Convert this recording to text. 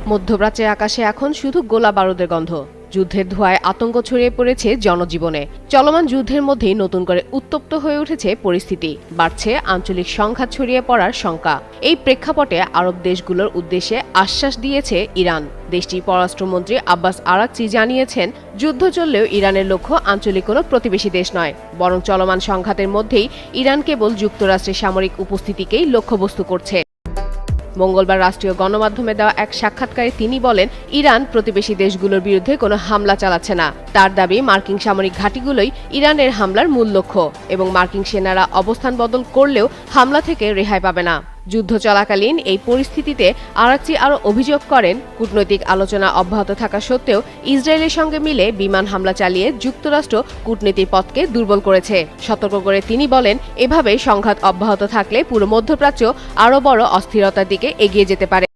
মধ্যপ্রাচ্যের আকাশে এখন শুধু গোলা বারুদের গন্ধ। যুদ্ধের ধোঁয়ায় আতঙ্ক ছড়িয়ে পড়েছে জনজীবনে। চলমান যুদ্ধের মধ্যেই নতুন করে উত্তপ্ত হয়ে উঠেছে পরিস্থিতি, বাড়ছে আঞ্চলিক সংঘাত ছড়িয়ে পড়ার শঙ্কা। এই প্রেক্ষাপটে আরব দেশগুলোর উদ্দেশ্যে আশ্বাস দিয়েছে ইরান। দেশটির পররাষ্ট্রমন্ত্রী আব্বাস আরাকচি জানিয়েছেন, যুদ্ধ চললেও ইরানের লক্ষ্য আঞ্চলিক কোনো প্রতিবেশী দেশ নয়, বরং চলমান সংঘাতের মধ্যেই ইরান কেবল যুক্তরাষ্ট্রের সামরিক উপস্থিতিকেই লক্ষ্যবস্তু করছে। মঙ্গলবার রাষ্ট্রীয় গণমাধ্যমে দেওয়া এক সাক্ষাৎকারে তিনি বলেন, ইরান প্রতিবেশী দেশগুলোর বিরুদ্ধে কোনো হামলা চালাচ্ছে না। তার দাবি, মার্কিন সামরিক ঘাঁটিগুলোই ইরানের হামলার মূল লক্ষ্য এবং মার্কিন সেনারা অবস্থান বদল করলেও হামলা থেকে রেহাই পাবে না। যুদ্ধ চলাকালীন এই পরিস্থিতিতে আরাকচি আরও অভিযোগ করেন, কূটনৈতিক আলোচনা অব্যাহত থাকা সত্ত্বেও ইসরায়েলের সঙ্গে মিলে বিমান হামলা চালিয়ে যুক্তরাষ্ট্র কূটনীতির পথকে দুর্বল করেছে। সতর্ক করে তিনি বলেন, এভাবে সংঘাত অব্যাহত থাকলে পুরো মধ্যপ্রাচ্য আরও বড় অস্থিরতার দিকে এগিয়ে যেতে পারে।